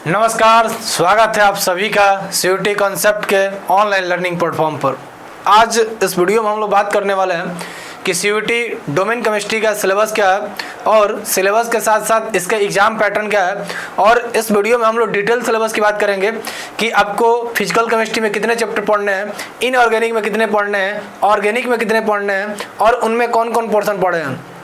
नमस्कार, स्वागत है आप सभी का सीयूटी कॉन्सेप्ट के ऑनलाइन लर्निंग प्लेटफॉर्म पर। आज इस वीडियो में हम लोग बात करने वाले हैं कि सीयूटी डोमेन केमिस्ट्री का सिलेबस क्या है और सिलेबस के साथ साथ इसका एग्जाम पैटर्न क्या है। और इस वीडियो में हम लोग डिटेल सिलेबस की बात करेंगे कि आपको फिजिकल केमिस्ट्री में कितने चैप्टर पढ़ने हैं, इनऑर्गेनिक में कितने पढ़ने हैं, ऑर्गेनिक में कितने पढ़ने हैं और उनमें कौन कौन पोर्शन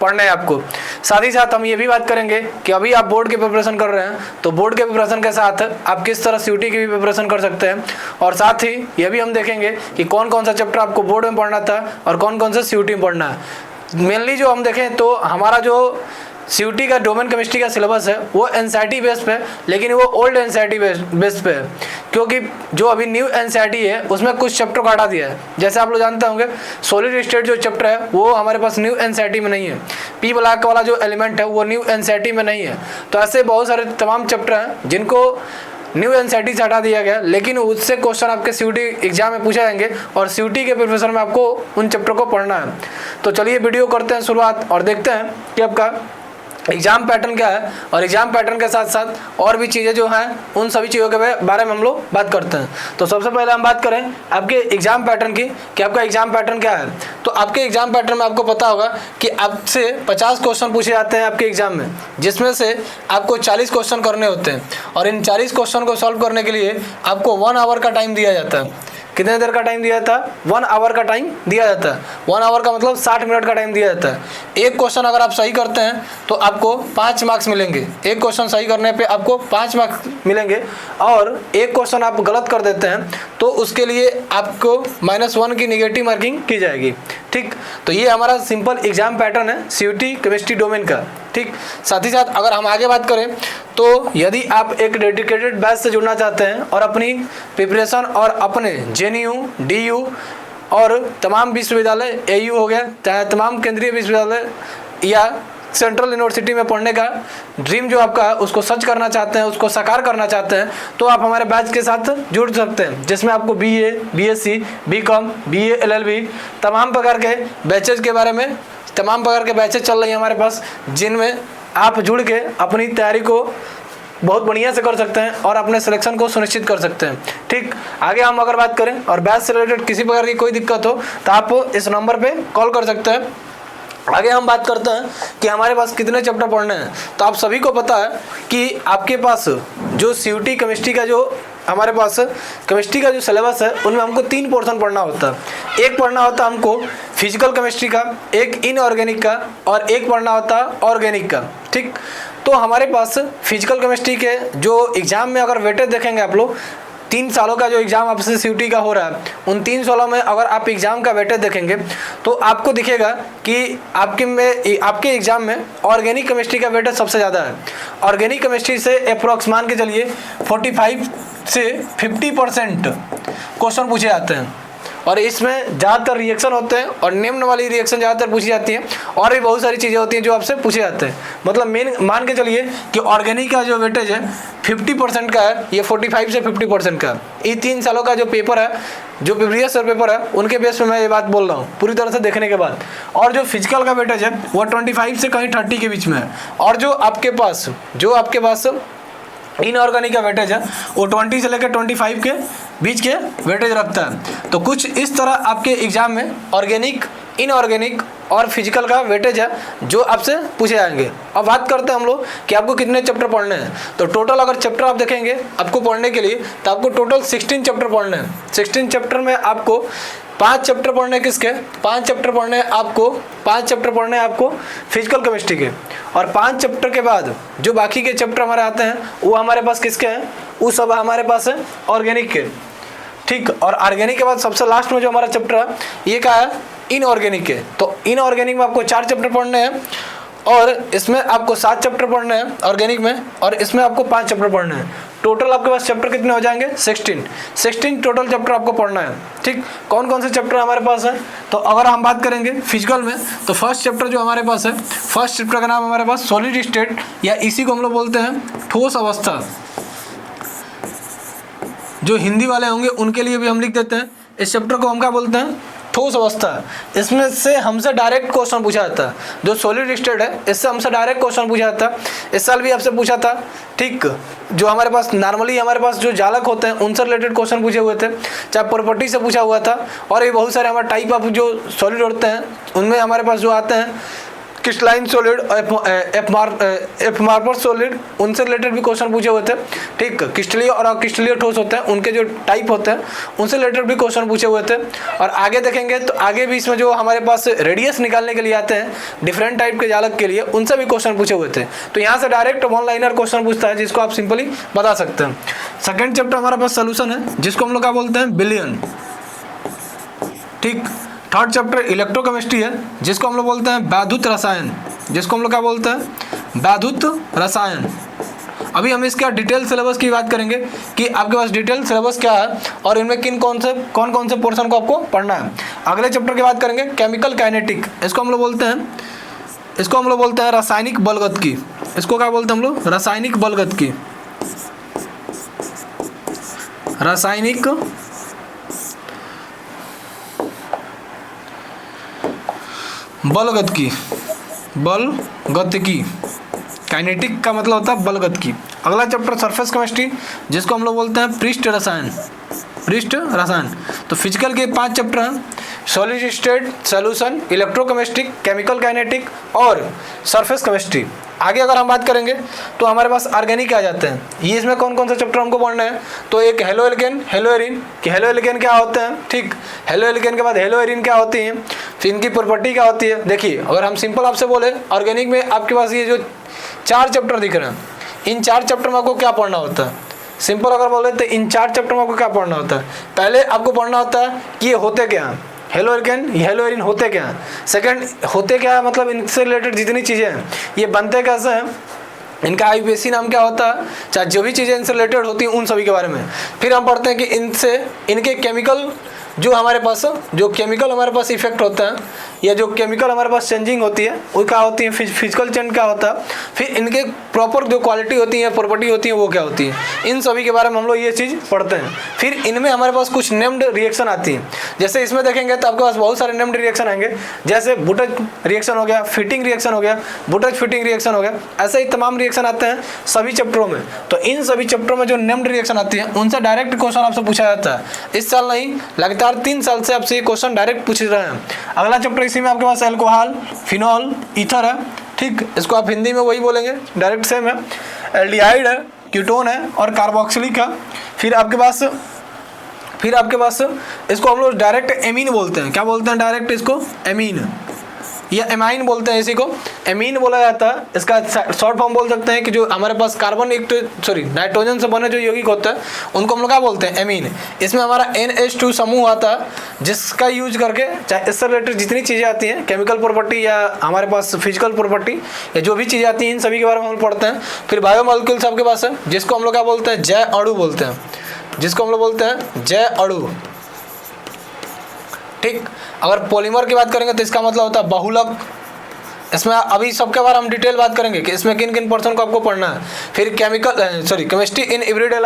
पढ़ने हैं आपको। साथ ही साथ हम ये भी बात करेंगे कि अभी आप बोर्ड की प्रिपरेशन कर रहे हैं तो बोर्ड के प्रिपरेशन के साथ आप किस तरह सीयूटी की भी प्रिपरेशन कर सकते हैं। और साथ ही ये भी हम देखेंगे कि कौन कौन सा चैप्टर आपको बोर्ड में पढ़ना था और कौन कौन सा सीयूटी में पढ़ना है। मेनली जो हम देखें तो हमारा जो सीयूटी का डोमेन केमिस्ट्री का सिलेबस है वो एनसीईआरटी बेस पे, लेकिन वो ओल्ड एनसीईआरटी बेस पे है, क्योंकि जो अभी न्यू एनसीईआरटी है उसमें कुछ चैप्टर को हटा दिया है। जैसे आप लोग जानते होंगे सॉलिड स्टेट जो चैप्टर है वो हमारे पास न्यू एनसीईआरटी में नहीं है। पी ब्लॉक वाला जो एलिमेंट है वो न्यू एनसीईआरटी में नहीं है। तो ऐसे बहुत सारे तमाम चैप्टर हैं जिनको न्यू एनसीईआरटी से हटा दिया गया, लेकिन उससे क्वेश्चन आपके सीयूटी एग्जाम में पूछे जाएंगे और सीयूटी के प्रिपरेशन में आपको उन चैप्टर को पढ़ना है। तो चलिए वीडियो करते हैं शुरुआत और देखते हैं कि आपका एग्जाम पैटर्न क्या है और एग्जाम पैटर्न के साथ साथ और भी चीज़ें जो हैं उन सभी चीज़ों के बारे में हम लोग बात करते हैं। तो सबसे पहले हम बात करें आपके एग्जाम पैटर्न की कि आपका एग्जाम पैटर्न क्या है। तो आपके एग्जाम पैटर्न में आपको पता होगा कि आपसे 50 क्वेश्चन पूछे जाते हैं आपके एग्जाम में, जिसमें से आपको 40 क्वेश्चन करने होते हैं और इन 40 क्वेश्चन को सॉल्व करने के लिए आपको 1 आवर का टाइम दिया जाता है। कितने देर का टाइम दिया जाता है? 1 आवर का टाइम दिया जाता है। 1 आवर का मतलब 60 मिनट का टाइम दिया जाता है। एक क्वेश्चन अगर आप सही करते हैं तो आपको 5 मार्क्स मिलेंगे। एक क्वेश्चन सही करने पे आपको 5 मार्क्स मिलेंगे और एक क्वेश्चन आप गलत कर देते हैं तो उसके लिए आपको -1 की निगेटिव मार्किंग की जाएगी। ठीक, तो ये हमारा सिंपल एग्जाम पैटर्न है सीयूटी केमिस्ट्री डोमेन का। ठीक, साथ ही साथ अगर हम आगे बात करें तो यदि आप एक डेडिकेटेड बैच से जुड़ना चाहते हैं और अपनी प्रिपरेशन और अपने जेएनयू, डीयू और तमाम विश्वविद्यालय, एयू हो गया, चाहे तमाम केंद्रीय विश्वविद्यालय या सेंट्रल यूनिवर्सिटी में पढ़ने का ड्रीम जो आपका है उसको सच करना चाहते हैं, उसको साकार करना चाहते हैं, तो आप हमारे बैच के साथ जुड़ सकते हैं, जिसमें आपको BA, BSc, BCom, BA, LLB तमाम प्रकार के बैचेज के बारे में तमाम प्रकार के बैचेज चल रही हैं हमारे पास, जिनमें आप जुड़ के अपनी तैयारी को बहुत बढ़िया से कर सकते हैं और अपने सिलेक्शन को सुनिश्चित कर सकते हैं। ठीक, आगे हम अगर बात करें और बैच से रिलेटेड किसी प्रकार की कोई दिक्कत हो तो आप इस नंबर पे कॉल कर सकते हैं। आगे हम बात करते हैं कि हमारे पास कितने चैप्टर पढ़ने हैं। तो आप सभी को पता है कि आपके पास जो सीयूटी केमिस्ट्री का जो हमारे पास केमिस्ट्री का जो सिलेबस है उनमें हमको 3 पोर्शन पढ़ना होता है। एक पढ़ना होता है हमको फिजिकल केमिस्ट्री का, एक इनऑर्गेनिक का और एक पढ़ना होता है ऑर्गेनिक का। ठीक, तो हमारे पास फिजिकल केमिस्ट्री के जो एग्ज़ाम में अगर वेटेज देखेंगे आप लोग, 3 सालों का जो एग्ज़ाम आपसे सीयूटी का हो रहा है उन 3 सालों में अगर आप एग्ज़ाम का वेटेज देखेंगे तो आपको दिखेगा कि आपके एग्ज़ाम में ऑर्गेनिक केमिस्ट्री का वेटेज सबसे ज़्यादा है। ऑर्गेनिक केमिस्ट्री से अप्रॉक्स मान के चलिए 45 से 50% क्वेश्चन पूछे जाते हैं और इसमें ज़्यादातर रिएक्शन होते हैं और निम्न वाली रिएक्शन ज़्यादातर पूछी जाती है और भी बहुत सारी चीज़ें होती हैं जो आपसे पूछे जाते हैं। मतलब मेन मान के चलिए कि ऑर्गेनिक का जो वेटेज है 50% का है, ये 45 से 50% का। ये 3 सालों का जो पेपर है, जो प्रीवियस ईयर पेपर है, उनके बेस पे मैं ये बात बोल रहा हूँ पूरी तरह से देखने के बाद। और जो फिजिकल का वेटेज है वो 25 से कहीं 30 के बीच में है और जो आपके पास इनऑर्गेनिक का वेटेज है वो 20 से लेकर 25 के बीच के वेटेज रखता है। तो कुछ इस तरह आपके एग्जाम में ऑर्गेनिक, इनऑर्गेनिक और फिजिकल का वेटेज है जो आपसे पूछे जाएंगे। अब बात करते हैं हम लोग कि आपको कितने चैप्टर पढ़ने हैं। तो टोटल अगर चैप्टर आप देखेंगे आपको पढ़ने के लिए तो आपको टोटल 16 चैप्टर पढ़ने हैं। 16 चैप्टर में आपको 5 चैप्टर पढ़ने किसके? 5 चैप्टर पढ़ने आपको फिजिकल केमिस्ट्री के और 5 चैप्टर के बाद जो बाकी के चैप्टर हमारे आते हैं वो हमारे पास किसके हैं? वो सब हमारे पास है ऑर्गेनिक के। ठीक, और ऑर्गेनिक के बाद सबसे लास्ट में जो हमारा चैप्टर है ये क्या है? इनऑर्गेनिक के। तो इनऑर्गेनिक में आपको 4 चैप्टर पढ़ने हैं और इसमें आपको 7 चैप्टर पढ़ने हैं ऑर्गेनिक में और इसमें आपको 5 चैप्टर पढ़ने हैं। टोटल आपके पास चैप्टर कितने हो जाएंगे? 16 टोटल चैप्टर आपको पढ़ना है। ठीक, कौन कौन से चैप्टर हमारे पास है? तो अगर हम बात करेंगे फिजिकल में तो फर्स्ट चैप्टर जो हमारे पास है, फर्स्ट चैप्टर का नाम हमारे पास सॉलिड स्टेट या इसी को हम लोग बोलते हैं ठोस अवस्था। जो हिंदी वाले होंगे उनके लिए भी हम लिख देते हैं इस चैप्टर को हम क्या बोलते हैं? ठोस अवस्था, इसमें से हमसे डायरेक्ट क्वेश्चन पूछा जाता है। जो सॉलिड स्टेट है इससे हमसे डायरेक्ट क्वेश्चन पूछा जाता है। इस साल भी आपसे पूछा था, ठीक। जो हमारे पास नॉर्मली हमारे पास जो जालक होते हैं उनसे रिलेटेड क्वेश्चन पूछे हुए थे, चाहे प्रॉपर्टी से पूछा हुआ था, और ये बहुत सारे हमारे टाइप ऑफ जो सॉलिड होते हैं उनमें हमारे पास जो आते हैं क्रिस्टलाइन सॉलिड, एपमार्फस सॉलिड, उनसे रिलेटेड भी क्वेश्चन पूछे हुए थे, ठीक। क्रिस्टलीय और अक्रिस्टलीय ठोस होते हैं, उनके जो टाइप होते हैं उनसे रिलेटेड भी क्वेश्चन पूछे हुए थे। और आगे देखेंगे तो आगे भी इसमें जो हमारे पास रेडियस निकालने के लिए आते हैं डिफरेंट टाइप के जालक के लिए, उनसे भी क्वेश्चन पूछे हुए थे। तो यहाँ से डायरेक्ट वन लाइनर क्वेश्चन पूछता है जिसको आप सिंपली बता सकते हैं। सेकेंड चैप्टर हमारे पास सोल्यूशन है जिसको हम लोग क्या बोलते हैं, बिलियन, ठीक। थर्ड चैप्टर इलेक्ट्रोकेमिस्ट्री है जिसको हम लोग बोलते हैं वैद्युत रसायन, जिसको हम लोग क्या बोलते हैं, वैद्युत रसायन। अभी हम इसका डिटेल सिलेबस की बात करेंगे कि आपके पास डिटेल सिलेबस क्या है और इनमें कौन कौन से पोर्शन को आपको पढ़ना है। अगले चैप्टर की बात करेंगे केमिकल काइनेटिक, इसको हम लोग बोलते हैं रासायनिक बलगतिकी। इसको क्या बोलते हैं हम लोग, रासायनिक बलगतिकी, रासायनिक बलगतिकी, काइनेटिक का मतलब होता है बलगतिकी। अगला चैप्टर सरफेस केमिस्ट्री जिसको हम लोग बोलते हैं पृष्ठ रसायन। तो फिजिकल के 5 चैप्टर हैं, solid state solution, electrochemistry, chemical kinetic और सरफेस केमिस्ट्री। आगे अगर हम बात करेंगे तो हमारे पास ऑर्गेनिक आ जाते हैं। ये इसमें कौन कौन सा चैप्टर हमको पढ़ना है, तो एक हेलो एल्केन, हेलो एरिन, कि हेलो एल्केन क्या होते हैं, ठीक। हेलो एल्केन के बाद हेलो एरिन क्या होती है, फिर इनकी प्रॉपर्टी क्या होती है। देखिए अगर हम सिंपल आपसे बोले ऑर्गेनिक में आपके पास ये जो 4 चैप्टर दिख रहे हैं, इन 4 चैप्टर में आपको क्या पढ़ना होता है। सिंपल अगर बोले तो इन 4 चैप्टर में आपको क्या पढ़ना होता है, पहले आपको पढ़ना होता है कि ये होते क्या हैं, हेलो एल्केन, हेलो एरिन होते क्या हैं। सेकंड होते क्या है, मतलब इनसे रिलेटेड जितनी चीज़ें हैं ये बनते कैसे हैं, इनका आईयूपीएसी नाम क्या होता है, चाहे जो भी चीज़ें इनसे रिलेटेड होती हैं उन सभी के बारे में। फिर हम पढ़ते हैं कि इनके केमिकल जो हमारे पास इफेक्ट होता है या जो केमिकल हमारे पास चेंजिंग होती है वो क्या होती है, फिजिकल चेंज क्या होता है। फिर इनके प्रॉपर जो क्वालिटी होती है, प्रॉपर्टी होती है वो क्या होती है, इन सभी के बारे में हम लोग ये चीज़ पढ़ते हैं। फिर इनमें हमारे पास कुछ नेम्ड रिएक्शन आती हैं, जैसे इसमें देखेंगे तो आपके पास बहुत सारे नेम्ड रिएक्शन आएंगे, जैसे बुटज रिएक्शन हो गया, फिटिंग रिएक्शन हो गया, बुटज फिटिंग रिएक्शन हो गया, ऐसे ही तमाम रिएक्शन आते हैं सभी चैप्टरों में। तो इन सभी चैप्टरों में जो नेम्ड रिएक्शन आती है उनसे डायरेक्ट क्वेश्चन आपसे पूछा जाता है। इस साल नहीं, लगातार 3 साल से आपसे ये क्वेश्चन डायरेक्ट पूछ रहे हैं। अगला चैप्टर इसी में आपके पास अल्कोहल, फिनॉल, ईथर है, ठीक। इसको आप हिंदी में वही बोलेंगे, डायरेक्ट सेम है। एल्डिहाइड है, कीटोन है और कार्बोक्सिलिक है। फिर आपके पास इसको हम लोग डायरेक्ट एमीन बोलते हैं। क्या बोलते हैं डायरेक्ट इसको, एमीन या एमाइन बोलते हैं, इसी को एमीन बोला जाता है। इसका शॉर्ट फॉर्म बोल सकते हैं कि जो हमारे पास नाइट्रोजन से बने जो यौगिक होते हैं उनको हम लोग क्या बोलते हैं, एमीन। इसमें हमारा NH2 समूह आता है जिसका यूज करके चाहे इससे रिलेटेड जितनी चीज़ें आती हैं, केमिकल प्रॉपर्टी या हमारे पास फिजिकल प्रॉपर्टी या जो भी चीज़ें आती हैं इन सभी के बारे में हम पढ़ते हैं। फिर बायोमॉलिक्यूल्स आपके पास है जिसको हम लोग क्या बोलते हैं, जैव अणु बोलते हैं, जैव अणु, ठीक। अगर पॉलीमर की बात करेंगे तो इसका मतलब होता है बहुलक। इसमें अभी सबके बारे हम डिटेल बात करेंगे कि इसमें किन किन पर्सन को आपको पढ़ना है। फिर केमिस्ट्री इन एवरीडे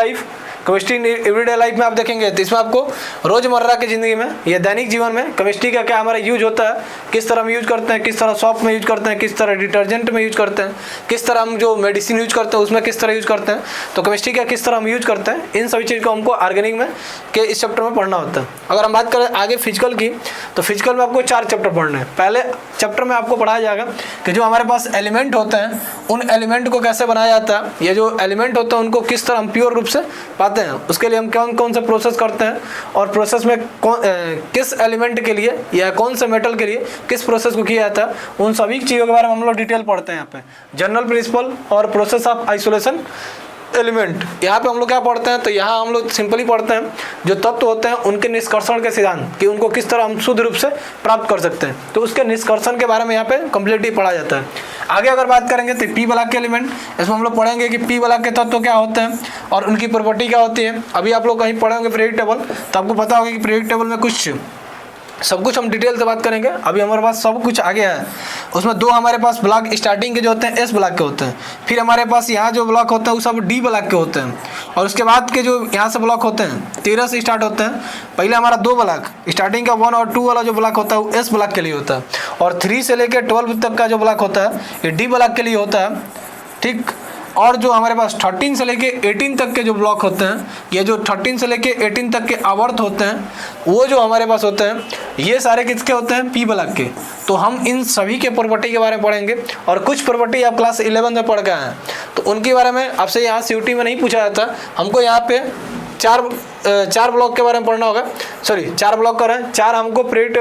लाइफ में आप देखेंगे तो इसमें आपको रोजमर्रा की ज़िंदगी में या दैनिक जीवन में केमिस्ट्री का क्या हमारा यूज होता है, किस तरह हम यूज करते हैं, किस तरह सॉफ्ट में यूज करते हैं, किस तरह डिटर्जेंट में यूज करते हैं, किस तरह हम जो मेडिसिन यूज करते हैं उसमें किस तरह यूज करते हैं। तो केमिस्ट्री का किस तरह हम यूज करते हैं, इन सभी चीज़ को हमको ऑर्गेनिक में के इस चैप्टर में पढ़ना होता है। अगर हम बात करें आगे फिजिकल की तो फिजिकल में आपको 4 चैप्टर पढ़ने हैं। पहले चैप्टर में आपको पढ़ाया जाएगा कि जो हमारे पास एलिमेंट होते हैं उन एलिमेंट को कैसे बनाया जाता है, ये जो एलिमेंट होते हैं उनको किस तरह हम प्योर रूप से पाते हैं, उसके लिए हम कौन कौन से प्रोसेस करते हैं और प्रोसेस में किस एलिमेंट के लिए या कौन से मेटल के लिए किस प्रोसेस को किया जाता है, उन सभी चीज़ों के बारे में हम लोग डिटेल पढ़ते हैं। यहाँ पे जनरल प्रिंसिपल और प्रोसेस ऑफ आइसोलेशन एलिमेंट, यहाँ पे हम लोग क्या पढ़ते हैं, तो यहाँ हम लोग सिंपली पढ़ते हैं जो तत्व होते हैं उनके निष्कर्षण के सिद्धांत कि उनको किस तरह हम शुद्ध रूप से प्राप्त कर सकते हैं, तो उसके निष्कर्षण के बारे में यहाँ पे कंप्लीटली पढ़ा जाता है। आगे अगर बात करेंगे तो पी ब्लॉक के एलिमेंट, इसमें हम लोग पढ़ेंगे कि पी ब्लॉक के तत्व क्या होते हैं और उनकी प्रॉपर्टी क्या होती है। अभी आप लोग कहीं पढ़ेंगे पीरियोडिक टेबल तो आपको पता होगा कि पीरियोडिक टेबल में कुछ सब कुछ हम डिटेल से बात करेंगे। अभी हमारे पास सब कुछ आ गया है। उसमें दो हमारे पास ब्लॉक स्टार्टिंग के जो होते हैं एस ब्लॉक के होते हैं, फिर हमारे पास यहाँ जो ब्लॉक होते हैं वो सब डी ब्लॉक के होते हैं, और उसके बाद के जो यहाँ से ब्लॉक होते हैं 13 से स्टार्ट होते हैं। पहले हमारा दो ब्लॉक स्टार्टिंग का 1 और 2 वाला जो ब्लॉक होता है वो एस ब्लॉक के लिए होता है, और 3 से लेकर 12 तक का जो ब्लॉक होता है ये डी ब्लॉक के लिए होता है, ठीक। और जो हमारे पास 13 से लेके 18 तक के जो ब्लॉक होते हैं, ये जो 13 से लेके 18 तक के आवर्त होते हैं, वो जो हमारे पास होते हैं ये सारे किसके होते हैं, पी ब्लॉक के। तो हम इन सभी के प्रॉपर्टी के बारे में पढ़ेंगे, और कुछ प्रॉपर्टी आप क्लास 11 में पढ़ गए हैं, तो उनके बारे में आपसे यहाँ सीयूटी में नहीं पूछा जाता। हमको यहाँ पे चार ब्लॉक के बारे में पढ़ना होगा, सॉरी 4 ब्लॉक कर रहे हैं, 4 हमको प्रेडिक्ट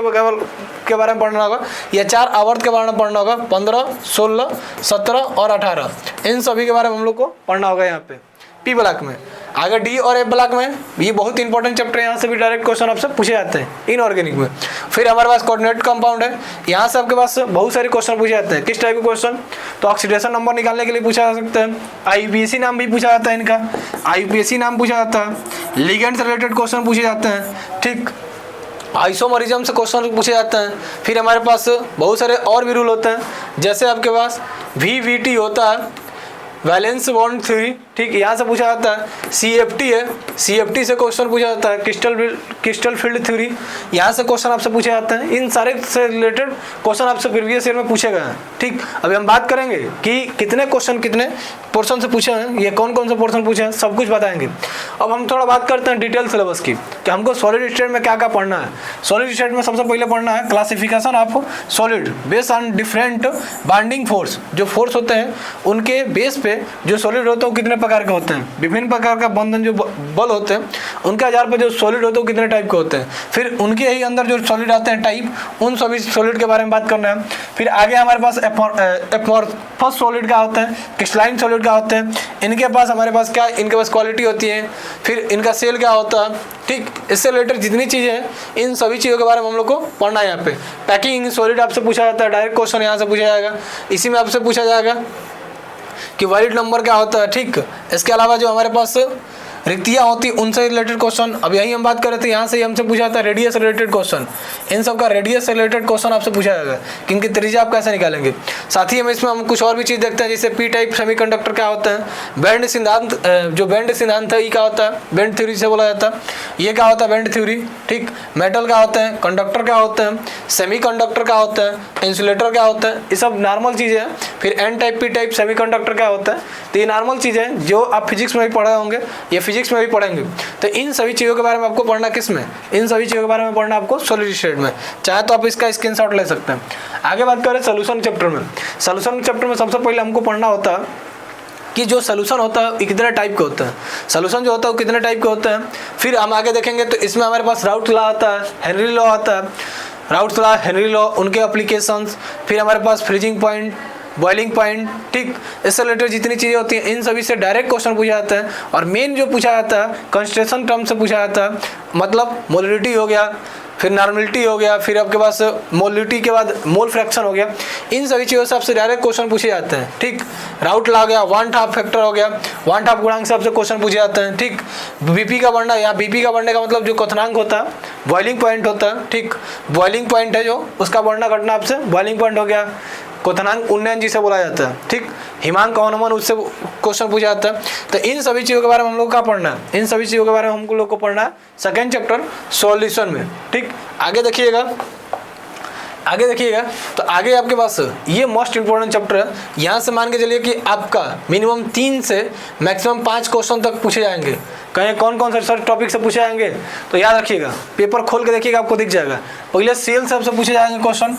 के बारे में पढ़ना होगा, या 4 आवर्त के बारे में पढ़ना होगा, 15, 16, 17 और 18, इन सभी के बारे में हम लोग को पढ़ना होगा यहाँ पे पी ब्लॉक में। आगे डी और एफ ब्लॉक में ये बहुत इंपॉर्टेंट चैप्टर है, यहाँ से भी डायरेक्ट क्वेश्चन आपसे पूछे जाते हैं इनऑर्गेनिक में। फिर हमारे पास कोऑर्डिनेट कंपाउंड है, यहाँ से आपके पास बहुत सारे क्वेश्चन पूछे जाते हैं। किस टाइप के क्वेश्चन, तो ऑक्सीडेशन नंबर निकालने के लिए पूछा जा सकता है, आईयूपीएसी नाम भी पूछा जाता है, इनका आईयूपीएसी नाम पूछा जाता है, लिगेंड से रिलेटेड क्वेश्चन पूछे जाते हैं, ठीक। आइसोमरिज्म से क्वेश्चन पूछे जाते हैं। फिर हमारे पास बहुत सारे और भी रूल होते हैं, जैसे आपके पास VVT होता है, वैलेंस बॉन्ड थ्योरी, ठीक, यहाँ से पूछा जाता है। CFT है, CFT से क्वेश्चन पूछा जाता है, क्रिस्टल फील्ड थ्योरी, यहाँ से क्वेश्चन आपसे पूछे जाते हैं। इन सारे से रिलेटेड क्वेश्चन आपसे प्रीवियस ईयर में पूछे गए हैं, ठीक। अभी हम बात करेंगे कि कितने क्वेश्चन कितने पोर्शन से पूछे हैं, ये कौन कौन से पोर्शन पूछे हैं, सब कुछ बताएंगे। अब हम थोड़ा बात करते हैं डिटेल सिलेबस की, कि हमको सॉलिड स्टेट में क्या क्या पढ़ना है। सॉलिड स्टेट में सबसे पहले पढ़ना है classification of solid based on different binding force. जो फोर्स होते हैं उनके बेस पे जो सॉलिड होते हैं वो कितने प्रकार के होते हैं, विभिन्न प्रकार का बंधन जो बल होते हैं उनके आधार पर जो सॉलिड होते हैं वो कितने टाइप के होते हैं। फिर उनके ही अंदर जो सॉलिड आते हैं टाइप, उन सभी सॉलिड के बारे में बात करना है। फिर आगे हमारे पास एमॉर्फस सॉलिड क्या होता है, क्रिस्टलाइन सॉलिड क्या होते हैं, इनके पास हमारे पास क्या, इनके पास क्वालिटी होती है, फिर इनका सेल क्या होता है, ठीक। इससे रिलेटेड जितनी चीज़ें हैं इन सभी चीज़ों के बारे में हम लोग को पढ़ना है। यहाँ पे पैकिंग सॉलिड आपसे पूछा जाता है, डायरेक्ट क्वेश्चन यहाँ से पूछा जाएगा। इसी में आपसे पूछा जाएगा कि वैलिड नंबर क्या होता है, ठीक। इसके अलावा जो हमारे पास रिक्तियाँ होती उनसे रिलेटेड क्वेश्चन, अब यही हम बात कर रहे थे, यहाँ से ही हमसे पूछा जाता है रेडियस से रिलेटेड क्वेश्चन। इन सब का रेडियस से रिलेटेड क्वेश्चन आपसे पूछा जाएगा कि इनकी त्रिज्या आप कैसे निकालेंगे। साथ ही इसमें हम कुछ और भी चीज़ देखते हैं, जैसे पी टाइप सेमीकंडक्टर क्या होता है, बैंड सिद्धांत, जो बैंड सिद्धांत है ये क्या होता है, बैंड थ्योरी से बोला जाता है, ये क्या होता है बैंड थ्योरी, ठीक। मेटल क्या होते हैं, कंडक्टर क्या होते हैं, सेमीकंडक्टर क्या होता है, इंसुलेटर क्या होता है, ये सब नॉर्मल चीज़ें हैं। फिर N type P type semiconductor क्या होता है, तो ये नॉर्मल चीज़ें हैं जो आप फिजिक्स में भी पढ़े होंगे, ये फिजिक्स में भी पढ़ेंगे। तो इन सभी चीज़ों के बारे में आपको पढ़ना किस में, इन सभी चीज़ों के बारे में पढ़ना आपको सॉलिड स्टेट में। चाहे तो आप इसका स्क्रीनशॉट ले सकते हैं। आगे बात करें सोल्यूशन चैप्टर में। सोल्यूशन चैप्टर में सबसे पहले हमको पढ़ना होता है कि जो सोल्यूशन होता है कितने टाइप के होते हैं, सोल्यूशन जो होता है वो कितने टाइप के होते हैं। फिर हम आगे देखेंगे तो इसमें हमारे पास राउट लॉ आता है, हेनरी लॉ आता है, राउट लॉ, हेनरी लॉ, उनके एप्लीकेशंस। फिर हमारे पास फ्रीजिंग पॉइंट, बॉइलिंग पॉइंट, ठीक। इससे रिलेटेड जितनी चीज़ें होती हैं इन सभी से डायरेक्ट क्वेश्चन पूछा जाता है। और मेन जो पूछा जाता है कंसंट्रेशन टर्म से पूछा जाता है, मतलब मोलरिटी हो गया, फिर नॉर्मलिटी हो गया, फिर आपके पास मोलरिटी के बाद मोल फ्रैक्शन हो गया। इन सभी चीज़ों से आपसे डायरेक्ट क्वेश्चन पूछे जाते हैं, ठीक। राउट लॉ हो गया, 1/2 फैक्टर हो गया, 1/2 गुणांक से आपसे क्वेश्चन पूछे जाते हैं, ठीक। बीपी का बढ़ना, यहाँ बीपी का बढ़ने का मतलब जो क्वथनांक होता है बॉइलिंग पॉइंट होता है, ठीक। बॉइलिंग पॉइंट है जो उसका बढ़ना घटना आपसे बॉइलिंग पॉइंट हो गया। क्वथनांक उन्नयन जिसे बोला जाता है, ठीक। हिमांक अनुमान, उससे क्वेश्चन पूछा जाता है। तो इन सभी चीज़ों के बारे में हम लोग का पढ़ना है, इन सभी चीज़ों के बारे में हम लोग को पढ़ना है सेकेंड चैप्टर सॉल्यूशन में, ठीक। आगे देखिएगा, आगे देखिएगा तो आगे आपके पास ये मोस्ट इंपॉर्टेंट चैप्टर है। यहाँ से मान के चलिए कि आपका मिनिमम 3 से मैक्सिमम 5 क्वेश्चन तक पूछे जाएंगे। कहीं कौन कौन से टॉपिक से पूछे जाएंगे तो याद रखिएगा, पेपर खोल के देखिएगा आपको दिख जाएगा। पहले सेल से आपसे पूछे जाएंगे क्वेश्चन,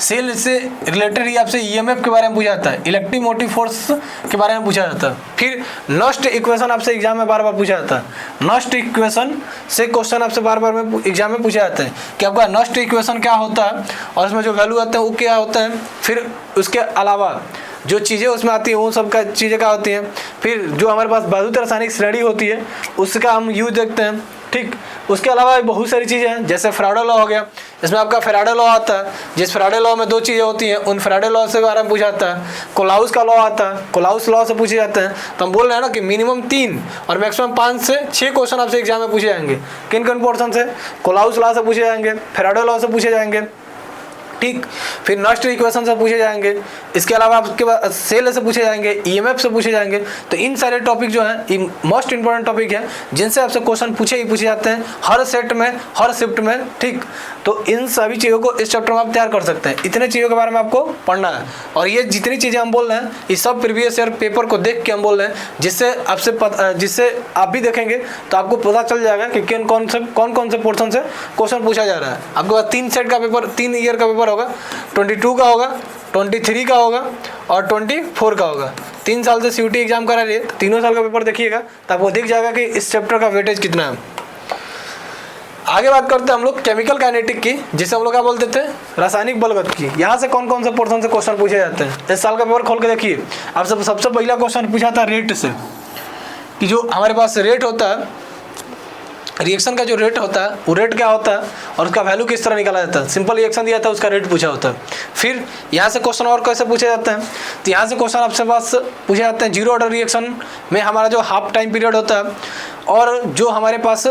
सेल से रिलेटेड ही आपसे ईएमएफ के बारे में पूछा जाता है, इलेक्ट्रिक मोटिव फोर्स के बारे में पूछा जाता है। फिर नस्ट इक्वेशन आपसे एग्जाम में बार बार पूछा जाता है, नस्ट इक्वेशन से क्वेश्चन आपसे बार बार में एग्जाम में पूछा जाता है कि आपका नस्ट इक्वेशन क्या होता है और उसमें जो वैल्यू आते हैं वो क्या होता है। फिर उसके अलावा जो चीज़ें उसमें आती हैं वो सब का चीज़ें क्या होती हैं। फिर जो हमारे पास बारूद रासायनिक श्रेणी होती है उसका हम यूज देखते हैं। ठीक। उसके अलावा बहुत सारी चीज़ें हैं, जैसे फैराडे लॉ हो गया, इसमें आपका फैराडे लॉ आता है, जिस फैराडे लॉ में दो चीज़ें होती हैं, उन फैराडे लॉ से बारे में पूछा जाता है। कोलाउस का लॉ आता है, कोलाउस लॉ से पूछे जाते हैं। तो हम बोल रहे हैं ना कि मिनिमम 3 और मैक्सिमम 5 से 6 क्वेश्चन आपसे एग्जाम में पूछे जाएंगे। किन किन पोर्सन से? कोलाउस लॉ से पूछे जाएंगे, फैराडे लॉ से पूछे जाएंगे, ठीक। फिर नॉस्टर इक्वेशन से पूछे जाएंगे, इसके अलावा आपके पास सेल से पूछे जाएंगे, ईएमएफ से पूछे जाएंगे। तो इन सारे टॉपिक जो हैं ये मोस्ट इंपॉर्टेंट टॉपिक है, जिनसे आपसे क्वेश्चन पूछे जाते हैं हर सेट में, हर शिफ्ट में, ठीक। तो इन सभी चीज़ों को इस चैप्टर में आप तैयार कर सकते हैं। इतने चीज़ों के बारे में आपको पढ़ना है, और ये जितनी चीज़ें हम बोल रहे हैं ये सब प्रीवियस ईयर पेपर को देख के हम बोल रहे हैं, जिससे आप भी देखेंगे तो आपको पता चल जाएगा कि कौन कौन से पोर्शन से क्वेश्चन पूछा जा रहा है। आपके पास 3 सेट का पेपर, 3 ईयर का पेपर होगा, 22 का होगा, 23 का होगा और 24 का होगा। 3 साल से सीयूटी एग्जाम करा रही है, तो तीनों साल का पेपर देखिएगा तो आपको दिख जाएगा कि इस चैप्टर का वेटेज कितना है। आगे बात करते हैं हम लोग केमिकल काइनेटिक की, जिसे हम लोग क्या बोलते थे, रासायनिक बलगत की। यहाँ से कौन कौन से पोर्शन से क्वेश्चन पूछे जाते हैं। इस साल का पेपर खोल के देखिए, आप सबसे पहला क्वेश्चन पूछा था रेट से, कि जो हमारे पास रेट होता है, रिएक्शन का जो रेट होता है वो रेट क्या होता है और उसका वैल्यू किस तरह निकाला जाता है। सिंपल रिएक्शन दिया था, उसका रेट पूछा होता है। फिर यहाँ से क्वेश्चन और कैसे पूछे जाते हैं, तो यहाँ से क्वेश्चन आपसे पास पूछे जाते हैं जीरो ऑर्डर रिएक्शन में हमारा जो हाफ टाइम पीरियड होता है, और जो हमारे पास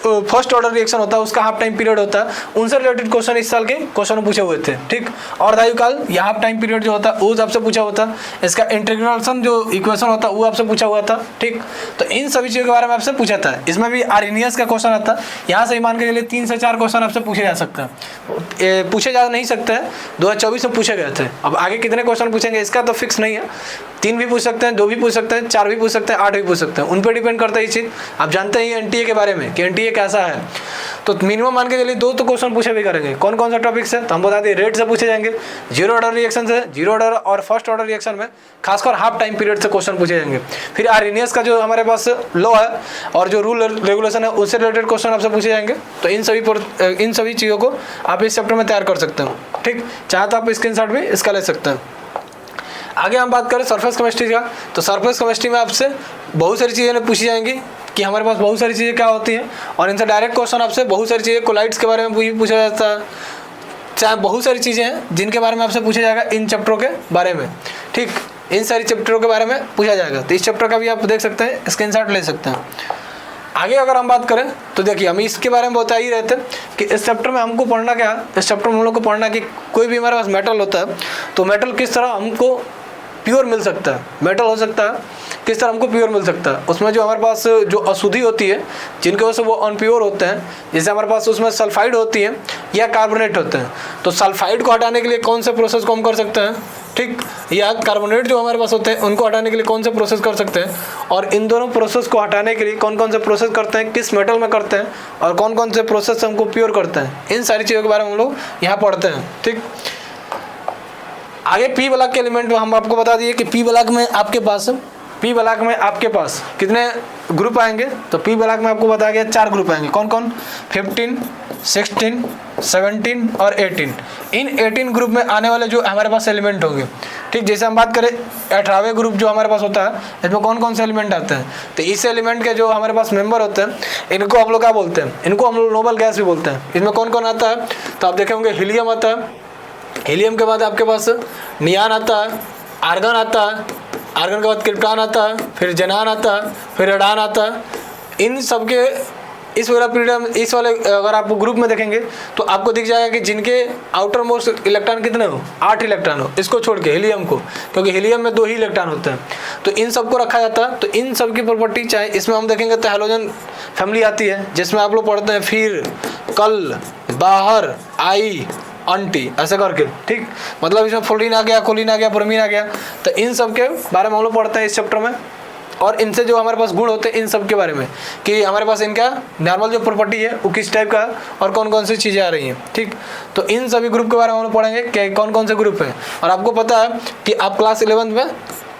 फर्स्ट ऑर्डर रिएक्शन होता है उसका हाफ टाइम पीरियड होता है। उनसे रिलेटेड क्वेश्चन इस साल के क्वेश्चन पूछे हुए थे, ठीक। और आयुकाल या हाफ टाइम पीरियड जो होता है वो आपसे पूछा हुआ था। इसका इंटीग्रेशन जो इक्वेशन होता है वो आपसे पूछा हुआ था, ठीक। तो इन सभी चीज़ों के बारे में आपसे पूछा था। इसमें भी आर्हेनियस का क्वेश्चन आता है। यहाँ से मान के चलिए 3 से 4 क्वेश्चन आपसे पूछे जा सकते हैं, पूछे जा नहीं सकते हैं। 2024 में पूछे गए थे। अब आगे कितने क्वेश्चन पूछेंगे इसका तो फिक्स नहीं है। 3 भी पूछ सकते हैं, 2 भी पूछ सकते हैं, 4 भी पूछ सकते हैं, 8 भी पूछ सकते हैं। उन पर डिपेंड करता है ये चीज़। आप जानते हैं एनटीए के बारे में कि एनटीए कैसा है, तो मिनिमम मान के चलिए 2 तो क्वेश्चन पूछे भी करेंगे। कौन कौन सा टॉपिक से, तो हम बता दें रेट से पूछे जाएंगे, जीरो ऑर्डर रिएक्शन से, जीरो ऑर्डर और फर्स्ट ऑर्डर रिएक्शन में खासकर हाफ टाइम पीरियड से क्वेश्चन पूछे जाएंगे। फिर आर्हेनियस का जो हमारे पास लॉ है और जो रूल रेगुलेशन है उससे रिलेटेड क्वेश्चन आपसे पूछे जाएंगे। तो इन सभी चीज़ों को आप इस चैप्टर में तैयार कर सकते हो, ठीक। चाहे तो आप स्क्रीनशॉट भी इसका ले सकते हैं। आगे हम बात करें सरफेस केमिस्ट्री का, तो सरफेस केमिस्ट्री में आपसे बहुत सारी चीज़ें पूछी जाएंगी कि हमारे पास बहुत सारी चीज़ें क्या होती हैं, और इनसे डायरेक्ट क्वेश्चन आपसे बहुत सारी चीज़ें कोलाइड्स के बारे में भी पूछा जाता है। चाहे बहुत सारी चीज़ें हैं जिनके बारे में आपसे पूछा जाएगा इन चैप्टरों के बारे में, ठीक। इन सारी चैप्टरों के बारे में पूछा जाएगा। तो इस चैप्टर का भी आप देख सकते हैं, स्क्रीनशॉट ले सकते हैं। आगे अगर हम बात करें तो देखिए हम इसके बारे में बता ही रहे थे कि इस चैप्टर में हमको पढ़ना क्या, इस चैप्टर में हम लोग को पढ़ना कि कोई भी हमारे पास मेटल होता है तो मेटल किस तरह हमको प्योर मिल सकता है, मेटल हो सकता है किस तरह हमको प्योर मिल सकता है। उसमें जो हमारे पास जो अशुद्धि होती है जिनकी वजह से वो अनप्योर होते हैं, जैसे हमारे पास उसमें सल्फाइड होती है या कार्बोनेट होते हैं। तो सल्फाइड को हटाने के लिए कौन से प्रोसेस को हम कर सकते हैं, ठीक, या कार्बोनेट जो हमारे पास होते हैं उनको हटाने के लिए कौन से प्रोसेस कर सकते हैं, और इन दोनों प्रोसेस को हटाने के लिए कौन कौन से प्रोसेस करते हैं, किस मेटल में करते हैं, और कौन कौन से प्रोसेस हमको प्योर करते हैं। इन सारी चीज़ों के बारे में हम लोग यहाँ पढ़ते हैं, ठीक। आगे पी ब्लॉक के एलिमेंट हम आपको बता दिए कि पी ब्लॉक में आपके पास कितने ग्रुप आएंगे। तो पी ब्लॉक में आपको बताया गया 4 ग्रुप आएंगे। कौन कौन? 15, 16, 17 और 18। इन 18 ग्रुप में आने वाले जो हमारे पास एलिमेंट होंगे, ठीक। जैसे हम बात करें 18वें ग्रुप जो हमारे पास होता है, इसमें कौन कौन से एलिमेंट आते हैं, तो इस एलिमेंट के जो हमारे पास मेंबर होते हैं इनको हम लोग क्या बोलते हैं, इनको हम लोग नोबल गैस भी बोलते हैं। इसमें कौन कौन आता है, तो आप देखे होंगे हीलियम आता है, हीलियम के बाद आपके पास नियान आता है, आर्गन आता है, आर्गन के बाद क्रिप्टॉन आता है, फिर जेनान आता है, फिर रेडान आता है। इन सब के इस वाला पीरियड, इस वाले अगर आप ग्रुप में देखेंगे तो आपको दिख जाएगा कि जिनके आउटर मोस्ट इलेक्ट्रॉन कितने हो, 8 इलेक्ट्रॉन हो, इसको छोड़ के हीलियम को, क्योंकि हीलियम में 2 ही इलेक्ट्रॉन होते हैं। तो इन सबको रखा जाता है। तो इन सब की प्रॉपर्टी चाहे इसमें हम देखेंगे तो हैलोजन फैमिली आती है, जिसमें आप लोग पढ़ते हैं फिर, कल, बाहर, आई, अंटी, ऐसे करके, ठीक। मतलब इसमें फ्लोरीन आ गया, कोलिन आ गया, ब्रोमीन आ गया। तो इन सब के बारे में हम लोग पढ़ते हैं इस चैप्टर में, और इनसे जो हमारे पास गुण होते हैं इन सब के बारे में कि हमारे पास इनका नॉर्मल जो प्रॉपर्टी है वो किस टाइप का है और कौन कौन सी चीज़ें आ रही हैं, ठीक। तो इन सभी ग्रुप के बारे में हम लोग पढ़ेंगे कि कौन कौन से ग्रुप हैं। और आपको पता है कि आप क्लास 11 में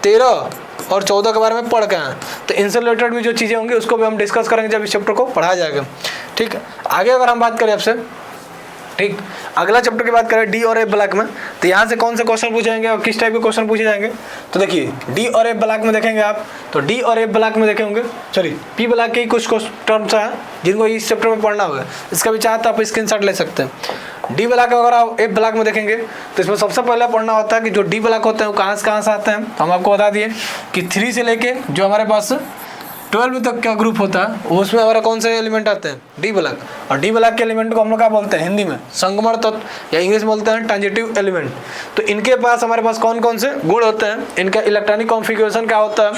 13 और 14 के बारे में पढ़ के हैं, तो इनसे रिलेटेड भी जो चीज़ें होंगी उसको भी हम डिस्कस करेंगे जब इस चैप्टर को पढ़ाया जाएगा, ठीक। आगे अगर हम बात करें आपसे, ठीक, अगला चैप्टर की बात करें डी और एफ ब्लॉक में, तो यहाँ से कौन से क्वेश्चन पूछे जाएंगे और किस टाइप के क्वेश्चन पूछे जाएंगे। तो देखिए डी और एफ ब्लॉक में देखेंगे आप, तो डी और एफ ब्लॉक में देखे होंगे, सॉरी पी ब्लॉक के ही कुछ टर्म्स हैं जिनको इस चैप्टर में पढ़ना होगा। इसका भी चाहे तो आप स्क्रीनशॉट ले सकते हैं। डी ब्लॉक अगर आप एफ ब्लॉक में देखेंगे तो इसमें सबसे पहले पढ़ना होता है कि जो डी ब्लॉक होते हैं वो कहाँ से आते हैं। तो हम आपको बता दिए कि 3 से लेके जो हमारे पास 12 तक का ग्रुप होता है उसमें हमारा कौन से एलिमेंट आते हैं, डी ब्लॉक। और डी ब्लॉक के एलिमेंट को हम लोग क्या बोलते हैं हिंदी में संगमण तत्व, या इंग्लिश में बोलते हैं ट्रांजिटिव एलिमेंट। तो इनके पास हमारे पास कौन कौन से गुण होते हैं, इनका इलेक्ट्रॉनिक कॉन्फ़िगरेशन क्या होता है,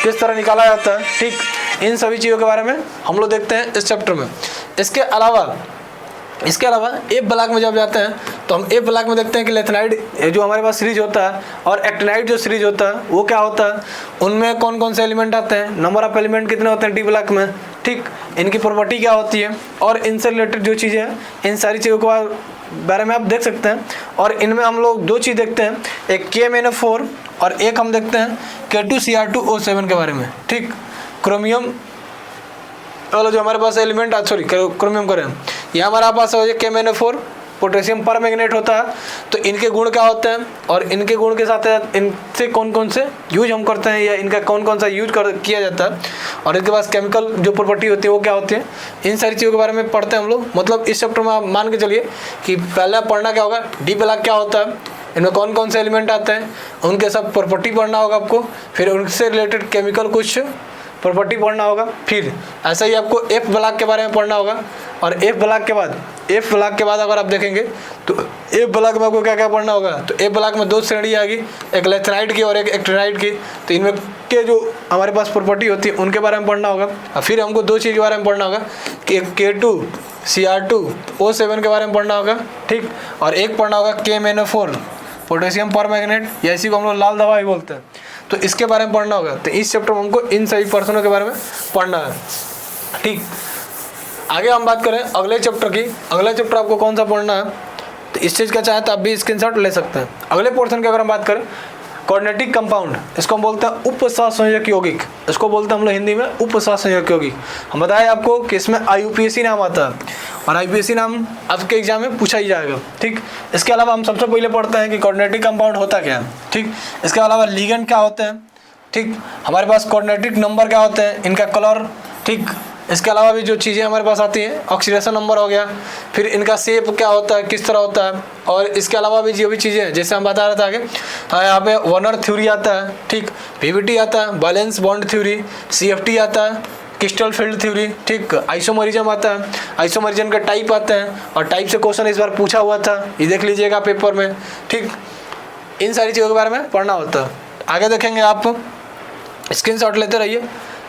किस तरह निकाला जाता है, ठीक, इन सभी चीज़ों के बारे में हम लोग देखते हैं इस चैप्टर में। इसके अलावा एफ ब्लॉक में जब जाते हैं तो हम एफ ब्लॉक में देखते हैं कि लेथनाइड जो हमारे पास सीरीज होता है और एक्टिनाइड जो सीरीज होता है वो क्या होता है, उनमें कौन कौन से एलिमेंट आते हैं, नंबर ऑफ एलिमेंट कितने होते हैं डी ब्लॉक में, ठीक, इनकी प्रॉपर्टी क्या होती है और इनसे रिलेटेड जो चीज़ें हैं इन सारी चीज़ों के बारे में आप देख सकते हैं। और इनमें हम लोग 2 चीज़ देखते हैं, एक KMnO4 और एक हम देखते हैं K2Cr2O7 के बारे में, ठीक। क्रोमियम वाला जो हमारे पास एलिमेंट सॉरी क्रोमियम करें, यह हमारे पास हो जाए KMnO4, पोटेशियम परमैंगनेट होता है। तो इनके गुण क्या होते हैं और इनके गुण के साथ इनसे कौन कौन से यूज हम करते हैं या इनका कौन कौन सा यूज किया जाता है और इनके पास केमिकल जो प्रॉपर्टी होती है वो क्या होती है, इन सारी चीज़ों के बारे में पढ़ते हैं हम लोग। मतलब इस चैप्टर में आप मान के चलिए कि पहले पढ़ना क्या होगा, डी ब्लॉक क्या होता है, इनमें कौन कौन से एलिमेंट आते हैं, उनके सब प्रॉपर्टी पढ़ना होगा आपको, फिर उनसे रिलेटेड केमिकल कुछ प्रॉपर्टी पढ़ना होगा, फिर ऐसा ही आपको एफ ब्लॉक के बारे में पढ़ना होगा। और एफ ब्लॉक के बाद अगर आप देखेंगे तो एफ ब्लॉक में आपको क्या क्या पढ़ना होगा, तो एफ ब्लॉक में 2 श्रेणी आएगी, एक लेथनाइड की और एक एक्टिनाइड की। तो इनमें के जो हमारे पास प्रॉपर्टी होती है उनके बारे में पढ़ना होगा। और फिर हमको 2 चीज़ के बारे में पढ़ना होगा कि K2Cr2O7 के बारे में पढ़ना होगा, ठीक, और एक पढ़ना होगा KMnO4 पोटेशियम परमैंगनेट, या इसी को हम लोग लाल दवा ही बोलते हैं, तो इसके बारे में पढ़ना होगा। तो इस चैप्टर में हमको इन सभी पर्सनों के बारे में पढ़ना है, ठीक। आगे हम बात करें अगले चैप्टर की, अगला चैप्टर आपको कौन सा पढ़ना है, तो इस चीज़ का चाहे तो आप भी स्क्रीनशॉट ले सकते हैं। अगले पोर्शन की अगर हम बात करें कोऑर्डिनेटिक कंपाउंड, इसको हम बोलते हैं उपसहसंयोजक यौगिक, इसको बोलते हैं हम लोग हिंदी में उपसहसंयोजक यौगिक। हम बताएं आपको कि इसमें IUPAC नाम आता है और IUPAC नाम आपके एग्जाम में पूछा ही जाएगा, ठीक। इसके अलावा हम सबसे पहले पढ़ते हैं कि कोऑर्डिनेटिक कंपाउंड होता क्या है, ठीक। इसके अलावा लिगेंड क्या होते हैं, ठीक, हमारे पास कोऑर्डिनेटिक नंबर क्या होते हैं, इनका कलर, ठीक। इसके अलावा भी जो चीज़ें हमारे पास आती हैं, ऑक्सीडेशन नंबर हो गया, फिर इनका शेप क्या होता है, किस तरह होता है, और इसके अलावा भी जो भी चीज़ें हैं जैसे हम बता रहे थे आगे, यहाँ पे वर्नर थ्योरी आता है, ठीक, PBT आता है, बैलेंस बॉन्ड थ्योरी, CFT आता है, क्रिस्टल फील्ड थ्योरी, ठीक, आइसोमरिज्म आता है, आइसोमरिज्म का टाइप आते हैं और टाइप से क्वेश्चन इस बार पूछा हुआ था, ये देख लीजिएगा पेपर में, ठीक। इन सारी चीज़ों के बारे में पढ़ना होता है। आगे देखेंगे आप, स्क्रीनशॉट लेते रहिए